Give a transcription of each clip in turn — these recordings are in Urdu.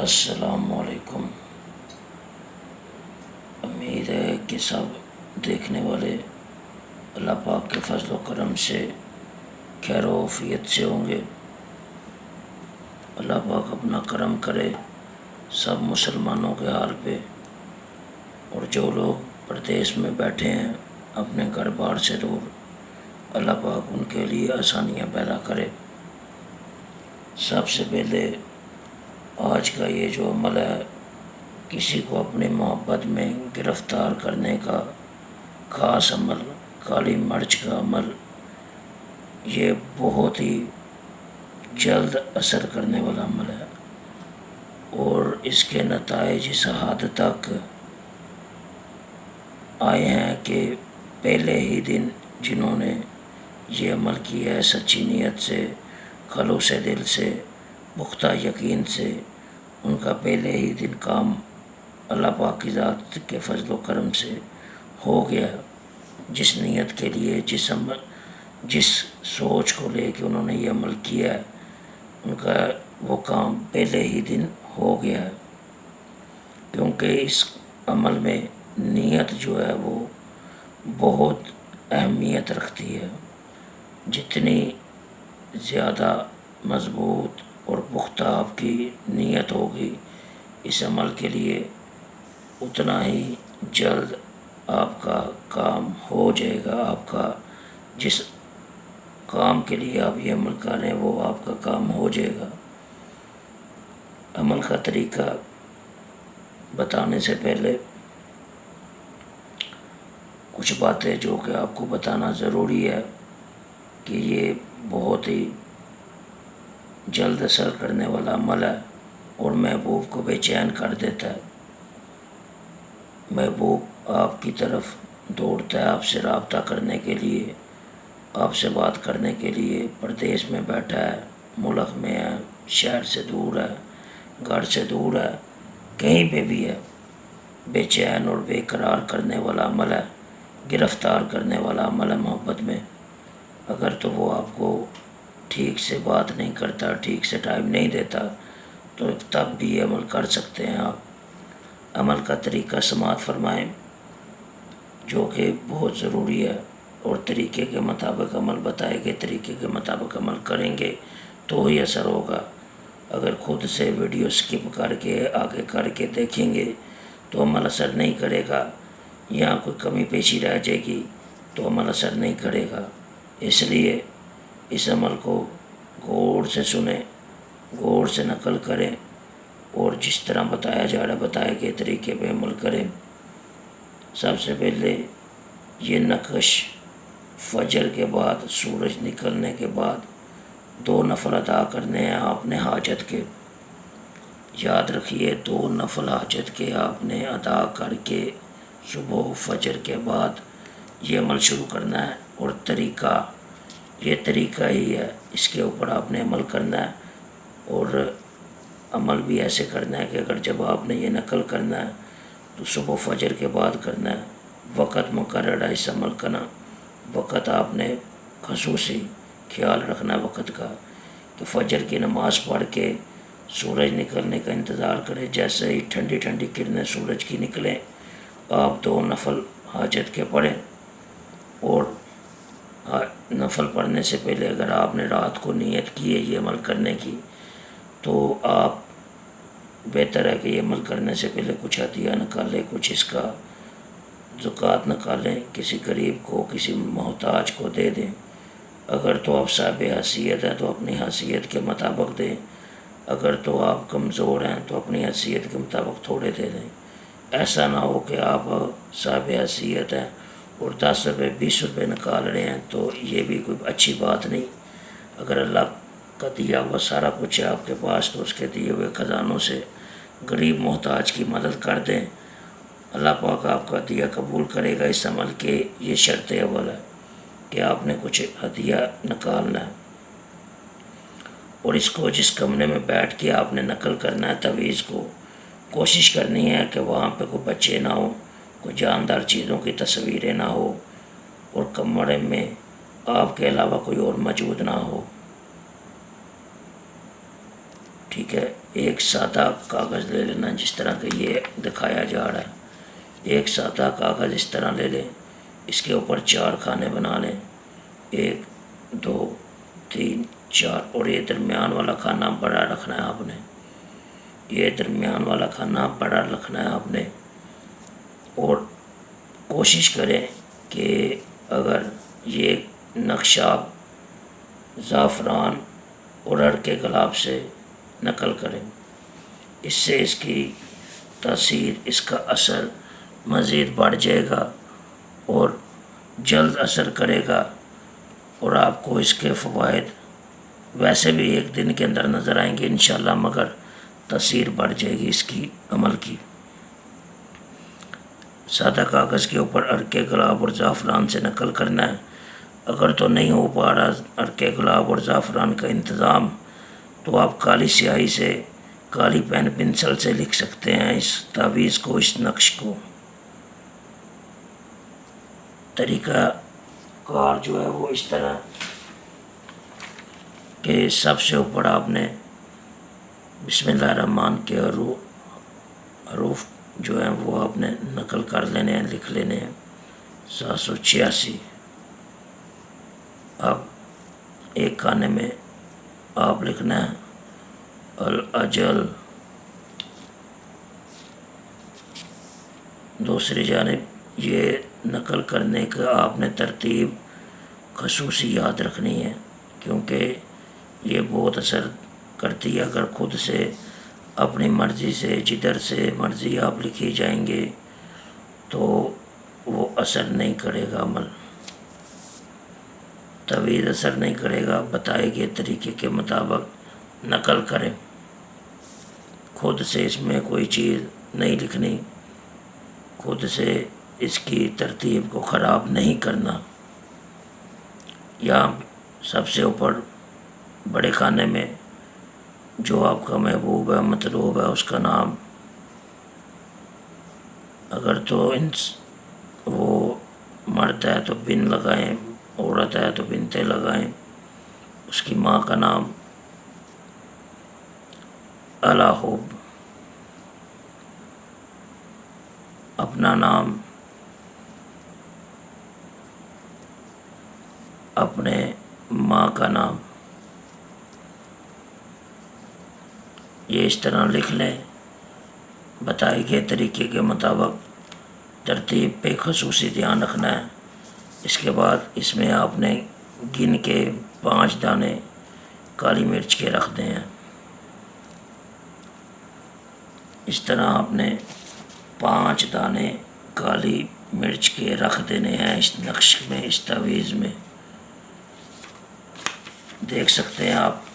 السلام علیکم۔ امید ہے کہ سب دیکھنے والے اللہ پاک کے فضل و کرم سے خیر و عافیت سے ہوں گے۔ اللہ پاک اپنا کرم کرے سب مسلمانوں کے حال پہ، اور جو لوگ پردیس میں بیٹھے ہیں اپنے گھر بار سے دور، اللہ پاک ان کے لیے آسانیاں پیدا کرے۔ سب سے پہلے آج کا یہ جو عمل ہے، کسی کو اپنی محبت میں گرفتار کرنے کا خاص عمل، کالی مرچ کا عمل، یہ بہت ہی جلد اثر کرنے والا عمل ہے، اور اس کے نتائج اس حد تک آئے ہیں کہ پہلے ہی دن جنہوں نے یہ عمل کیا ہے سچی نیت سے، خلوص دل سے، پختہ یقین سے، ان کا پہلے ہی دن کام اللہ پاک کی ذات کے فضل و کرم سے ہو گیا۔ جس نیت کے لیے، جس سوچ کو لے کے انہوں نے یہ عمل کیا ہے، ان کا وہ کام پہلے ہی دن ہو گیا ہے، کیونکہ اس عمل میں نیت جو ہے وہ بہت اہمیت رکھتی ہے۔ جتنی زیادہ مضبوط اور پختہ آپ کی نیت ہوگی اس عمل کے لیے، اتنا ہی جلد آپ کا کام ہو جائے گا۔ آپ کا جس کام کے لیے آپ یہ عمل کر رہے ہیں وہ آپ کا کام ہو جائے گا۔ عمل کا طریقہ بتانے سے پہلے کچھ باتیں جو کہ آپ کو بتانا ضروری ہے کہ یہ بہت ہی جلد اثر کرنے والا عمل ہے اور محبوب کو بے چین کر دیتا ہے۔ محبوب آپ کی طرف دوڑتا ہے آپ سے رابطہ کرنے کے لیے، آپ سے بات کرنے کے لیے۔ پردیس میں بیٹھا ہے، ملک میں ہے، شہر سے دور ہے، گھر سے دور ہے، کہیں پہ بھی ہے، بے چین اور بے قرار کرنے والا عمل ہے، گرفتار کرنے والا عمل ہے محبت میں۔ اگر تو وہ آپ کو ٹھیک سے بات نہیں کرتا، ٹھیک سے ٹائم نہیں دیتا، تو تب بھی یہ عمل کر سکتے ہیں آپ۔ عمل کا طریقہ سماعت فرمائیں، جو کہ بہت ضروری ہے، اور طریقے کے مطابق عمل بتائے گئے طریقے کے مطابق عمل کریں گے تو ہی اثر ہوگا۔ اگر خود سے ویڈیو سکپ کر کے آگے کر کے دیکھیں گے تو عمل اثر نہیں کرے گا، یہاں کوئی کمی پیشی رہ جائے گی تو عمل اثر نہیں کرے گا۔ اس لیے اس عمل کو غور سے سنیں، غور سے نقل کریں، اور جس طرح بتایا جا رہا ہے بتائے گئے طریقے پہ عمل کریں۔ سب سے پہلے یہ نقش فجر کے بعد، سورج نکلنے کے بعد 2 نفل ادا کرنے ہیں آپ نے حاجت کے۔ یاد رکھیے 2 نفل حاجت کے آپ نے ادا کر کے صبح فجر کے بعد یہ عمل شروع کرنا ہے، اور یہ طریقہ ہی ہے، اس کے اوپر آپ نے عمل کرنا ہے۔ اور عمل بھی ایسے کرنا ہے کہ اگر جب آپ نے یہ نقل کرنا ہے تو صبح فجر کے بعد کرنا ہے۔ وقت مقرر ہے اس عمل کا، نا وقت آپ نے خصوصی خیال رکھنا ہے وقت کا، کہ فجر کی نماز پڑھ کے سورج نکلنے کا انتظار کریں۔ جیسے ہی ٹھنڈی ٹھنڈی کرنیں سورج کی نکلیں، آپ 2 نفل حاجت کے پڑھیں۔ اور نفل پڑھنے سے پہلے اگر آپ نے رات کو نیت کی ہے یہ عمل کرنے کی، تو آپ بہتر ہے کہ یہ عمل کرنے سے پہلے کچھ عطیہ نکالیں، کچھ اس کا زکوٰۃ نکالیں، کسی غریب کو، کسی محتاج کو دے دیں۔ اگر تو آپ صاحب حیثیت ہیں تو اپنی حیثیت کے مطابق دیں، اگر تو آپ کمزور ہیں تو اپنی حیثیت کے مطابق تھوڑے دے دیں۔ ایسا نہ ہو کہ آپ صاحب حیثیت ہیں اور 10 روپے 20 روپے نکال رہے ہیں، تو یہ بھی کوئی اچھی بات نہیں۔ اگر اللہ کا دیا ہوا سارا کچھ ہے آپ کے پاس تو اس کے دیے ہوئے خزانوں سے غریب محتاج کی مدد کر دیں، اللہ پاک آپ کا عطیہ قبول کرے گا۔ اس عمل کے یہ شرط اول ہے کہ آپ نے کچھ عطیہ نکالنا ہے، اور اس کو جس کمرے میں بیٹھ کے آپ نے نقل کرنا ہے تعویذ کو، کوشش کرنی ہے کہ وہاں پہ کوئی بچے نہ ہوں، کوئی جاندار چیزوں کی تصویریں نہ ہو، اور کمرے میں آپ کے علاوہ کوئی اور موجود نہ ہو۔ ٹھیک ہے، ایک سادہ کاغذ لے لینا جس طرح کہ یہ دکھایا جا رہا ہے، ایک سادہ کاغذ اس طرح لے لیں، اس کے اوپر 4 خانے بنا لیں، 1 2 3 4، اور یہ درمیان والا خانہ بڑا رکھنا ہے آپ نے، یہ درمیان والا خانہ بڑا رکھنا ہے آپ نے، اور کوشش کریں کہ اگر یہ نقشہ زعفران اور ارکے گلاب سے نقل کریں، اس سے اس کی تاثیر، اس کا اثر مزید بڑھ جائے گا اور جلد اثر کرے گا، اور آپ کو اس کے فوائد ویسے بھی 1 دن کے اندر نظر آئیں گے انشاءاللہ، مگر تاثیر بڑھ جائے گی اس کی عمل کی۔ سادہ کاغذ کے اوپر ارکے گلاب اور زعفران سے نقل کرنا ہے۔ اگر تو نہیں ہو پا رہا ارکے گلاب اور زعفران کا انتظام، تو آپ کالی سیاہی سے، کالی پین پنسل سے لکھ سکتے ہیں اس تعویذ کو، اس نقش کو۔ طریقہ کار جو ہے وہ اس طرح کہ سب سے اوپر آپ نے بسم اللہ الرحمن کے حروف جو ہیں وہ آپ نے نقل کر لینے ہیں، لکھ لینے ہیں، 786۔ اب ایک خانے میں آپ لکھنا ہے الاجل، دوسری جانب یہ نقل کرنے کا آپ نے ترتیب خصوصی یاد رکھنی ہے، کیونکہ یہ بہت اثر کرتی ہے۔ اگر خود سے اپنی مرضی سے جدھر سے مرضی آپ لکھی جائیں گے تو وہ اثر نہیں کرے گا، عمل تعویذ اثر نہیں کرے گا۔ بتائے گئے طریقے کے مطابق نقل کریں، خود سے اس میں کوئی چیز نہیں لکھنی، خود سے اس کی ترتیب کو خراب نہیں کرنا۔ یا سب سے اوپر بڑے خانے میں جو آپ کا محبوب ہے، مطلوب ہے، اس کا نام، اگر تو وہ مرد ہے تو بن لگائیں، عورت ہے تو بنتے لگائیں، اس کی ماں کا نام الحب، اپنا نام، اپنے ماں کا نام، یہ اس طرح لکھ لیں۔ بتائے گئے طریقے کے مطابق ترتیب پہ خصوصی دھیان رکھنا ہے۔ اس کے بعد اس میں آپ نے گن کے 5 دانے کالی مرچ کے رکھ دیں ہیں، اس طرح آپ نے 5 دانے کالی مرچ کے رکھ دینے ہیں اس نقش میں، اس تعویذ میں، دیکھ سکتے ہیں آپ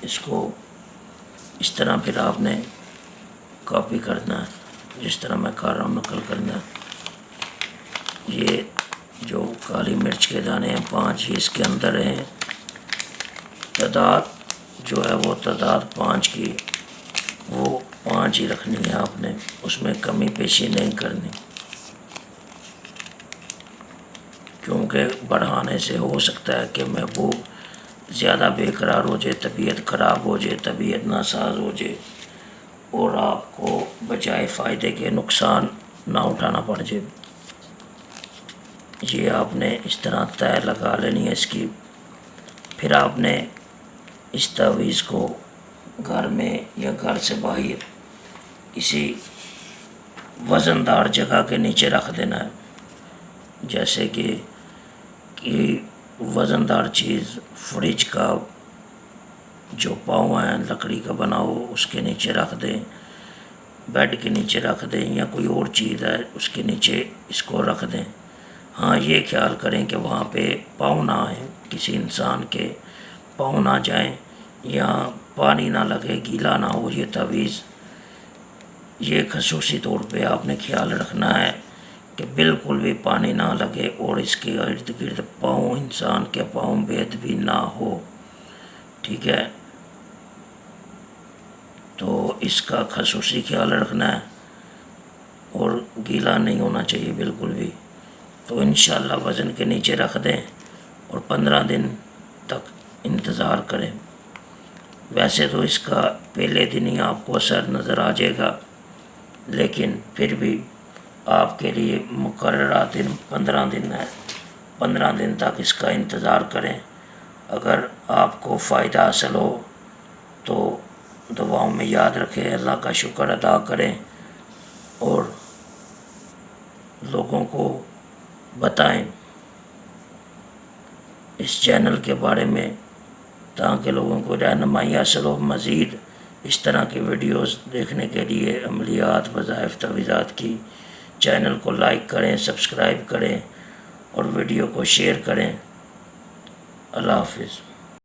اس کو۔ اس طرح پھر آپ نے کاپی کرنا ہے، جس طرح میں کر رہا ہوں نقل کرنا ہے۔ یہ جو کالی مرچ کے دانے ہیں 5 ہی اس کے اندر ہیں، تعداد جو ہے وہ تعداد 5 کی، وہ 5 ہی رکھنی ہے آپ نے، اس میں کمی پیشی نہیں کرنی، کیونکہ بڑھانے سے ہو سکتا ہے کہ محبوب زیادہ بے قرار ہو جائے، طبیعت خراب ہو جائے، طبیعت ناساز ہو جائے، اور آپ کو بجائے فائدے کے نقصان نہ اٹھانا پڑ جائے۔ یہ آپ نے اس طرح طے لگا لینی ہے اس کی۔ پھر آپ نے اس تعویذ کو گھر میں یا گھر سے باہر کسی وزن دار جگہ کے نیچے رکھ دینا ہے، جیسے کہ وزن دار چیز، فریج کا جو پاؤں ہے لکڑی کا بنا ہو اس کے نیچے رکھ دیں، بیڈ کے نیچے رکھ دیں، یا کوئی اور چیز ہے اس کے نیچے اس کو رکھ دیں۔ ہاں یہ خیال کریں کہ وہاں پہ پاؤں نہ آئیں، کسی انسان کے پاؤں نہ جائیں، یا پانی نہ لگے، گیلا نہ ہو یہ تعویذ۔ یہ خصوصی طور پہ آپ نے خیال رکھنا ہے کہ بالکل بھی پانی نہ لگے، اور اس کے ارد گرد پاؤں، انسان کے پاؤں بے ادبی نہ ہو، ٹھیک ہے؟ تو اس کا خصوصی خیال رکھنا ہے، اور گیلا نہیں ہونا چاہیے بالکل بھی۔ تو انشاءاللہ وزن کے نیچے رکھ دیں اور 15 دن تک انتظار کریں۔ ویسے تو اس کا پہلے دن ہی آپ کو اثر نظر آ جائے گا، لیکن پھر بھی آپ کے لیے مقررہ دن 15 دن ہے، 15 دن تک اس کا انتظار کریں۔ اگر آپ کو فائدہ حاصل ہو تو دعاؤں میں یاد رکھیں، اللہ کا شکر ادا کریں اور لوگوں کو بتائیں اس چینل کے بارے میں، تاکہ لوگوں کو رہنمائی حاصل ہو۔ مزید اس طرح کی ویڈیوز دیکھنے کے لیے عملیات، وظائف، تجویزات کی، چینل کو لائک کریں، سبسکرائب کریں اور ویڈیو کو شیئر کریں۔ اللہ حافظ۔